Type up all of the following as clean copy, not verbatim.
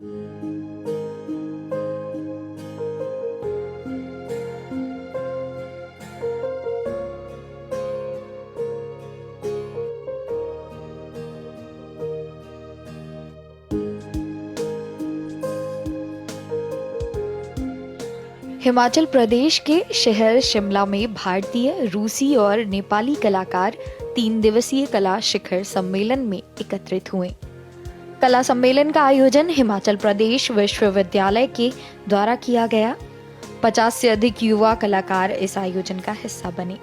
हिमाचल प्रदेश के शहर शिमला में भारतीय, रूसी और नेपाली कलाकार 3 दिवसीय कला शिखर सम्मेलन में एकत्रित हुए। कला सम्मेलन का आयोजन हिमाचल प्रदेश विश्वविद्यालय के द्वारा किया गया। 50 से अधिक युवा कलाकार इस आयोजन का हिस्सा बने।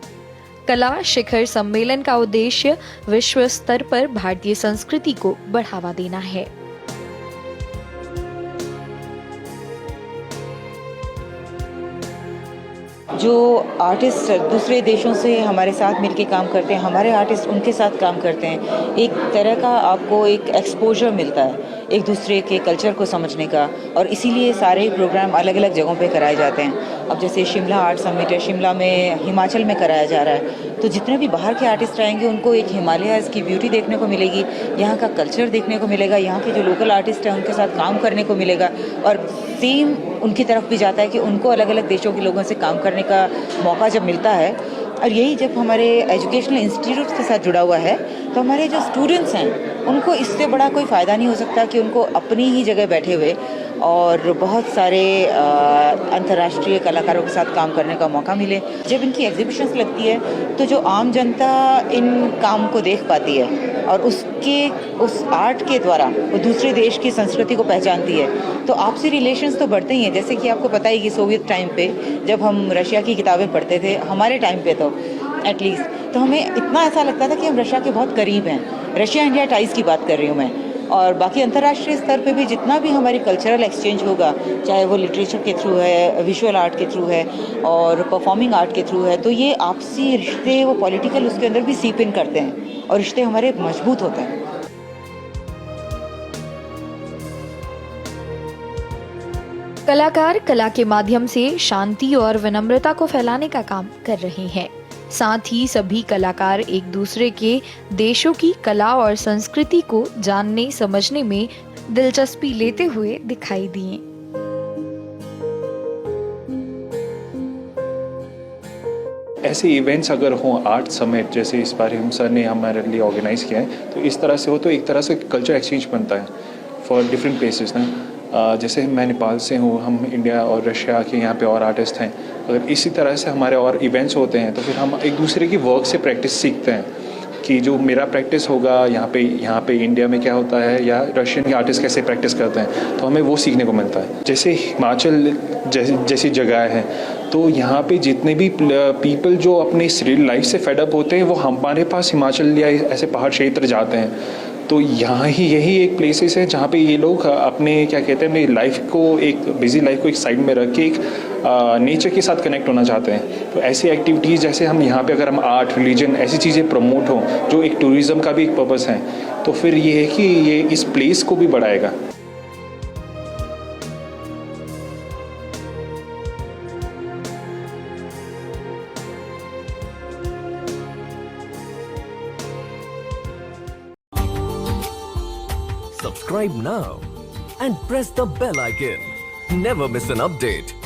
कला शिखर सम्मेलन का उद्देश्य विश्व स्तर पर भारतीय संस्कृति को बढ़ावा देना है। जो आर्टिस्ट दूसरे देशों से हमारे साथ मिलके काम करते हैं, हमारे आर्टिस्ट उनके साथ काम करते हैं, एक तरह का आपको एक एक्सपोजर मिलता है एक दूसरे के कल्चर को समझने का, और इसीलिए सारे प्रोग्राम अलग अलग जगहों पे कराए जाते हैं। अब जैसे शिमला आर्ट समिट है, शिमला में हिमाचल में कराया जा रहा है, तो जितने भी बाहर के आर्टिस्ट आएंगे उनको एक हिमालयाज़ की ब्यूटी देखने को मिलेगी, यहाँ का कल्चर देखने को मिलेगा, यहाँ के जो लोकल आर्टिस्ट हैं उनके साथ काम करने को मिलेगा, और सेम उनकी तरफ भी जाता है कि उनको अलग अलग देशों के लोगों से काम करने का मौका जब मिलता है। और यही जब हमारे एजुकेशनल इंस्टीट्यूट्स के साथ जुड़ा हुआ है तो हमारे जो स्टूडेंट्स हैं उनको इससे बड़ा कोई फ़ायदा नहीं हो सकता कि उनको अपनी ही जगह बैठे हुए और बहुत सारे अंतर्राष्ट्रीय कलाकारों के साथ काम करने का मौका मिले। जब इनकी एग्जीबिशंस लगती है तो जो आम जनता इन काम को देख पाती है और उस आर्ट के द्वारा वो दूसरे देश की संस्कृति को पहचानती है, तो आपसी रिलेशंस तो बढ़ते ही हैं। जैसे कि आपको पता ही कि सोवियत टाइम पे जब हम रशिया की किताबें पढ़ते थे, हमारे टाइम पे तो एटलीस्ट, तो हमें इतना ऐसा लगता था कि हम रशिया के बहुत करीब हैं। रशिया इंडिया टाइज़ की बात कर रही हूँ मैं। और बाकी अंतर्राष्ट्रीय स्तर पे भी जितना भी हमारी कल्चरल एक्सचेंज होगा, चाहे वो लिटरेचर के थ्रू है, विजुअल आर्ट के थ्रू है और परफॉर्मिंग आर्ट के थ्रू है, तो ये आपसी रिश्ते वो पॉलिटिकल उसके अंदर भी सीप इन करते हैं और रिश्ते हमारे मजबूत होते हैं। कलाकार कला के माध्यम से शांति और विनम्रता को फैलाने का काम कर रहे हैं। साथ ही सभी कलाकार एक दूसरे के देशों की कला और संस्कृति को जानने समझने में दिलचस्पी लेते हुए दिखाई दिए। ऐसे इवेंट्स अगर हों, आर्ट समिट जैसे इस बार हम सर ने हमारे लिए ऑर्गेनाइज किया है, तो इस तरह से हो तो एक तरह से कल्चर एक्सचेंज बनता है फॉर डिफरेंट प्लेसेस ना। जैसे मैं नेपाल से हूँ, हम इंडिया और रशिया के यहाँ पे और आर्टिस्ट हैं। अगर इसी तरह से हमारे और इवेंट्स होते हैं तो फिर हम एक दूसरे की वर्क से प्रैक्टिस सीखते हैं कि जो मेरा प्रैक्टिस होगा यहाँ पे इंडिया में क्या होता है या रशियन आर्टिस्ट कैसे प्रैक्टिस करते हैं, तो हमें वो सीखने को मिलता है। जैसे हिमाचल जैसी जगह है तो यहाँ पे जितने भी पीपल जो अपने रियल लाइफ से फेडअप होते हैं वो हमारे पास हिमाचल या ऐसे पहाड़ क्षेत्र जाते हैं। तो यहाँ ही यही एक प्लेसेस है जहाँ पे ये लोग अपने क्या कहते हैं, अपनी लाइफ को, एक बिजी लाइफ को एक साइड में रख के एक नेचर के साथ कनेक्ट होना चाहते हैं। तो ऐसी एक्टिविटीज़ जैसे हम यहाँ पे अगर हम आर्ट, रिलीजन, ऐसी चीज़ें प्रमोट हों जो एक टूरिज़्म का भी एक पर्पस है, तो फिर ये है कि ये इस प्लेस को भी बढ़ाएगा। Subscribe now and press the bell icon. Never miss an update.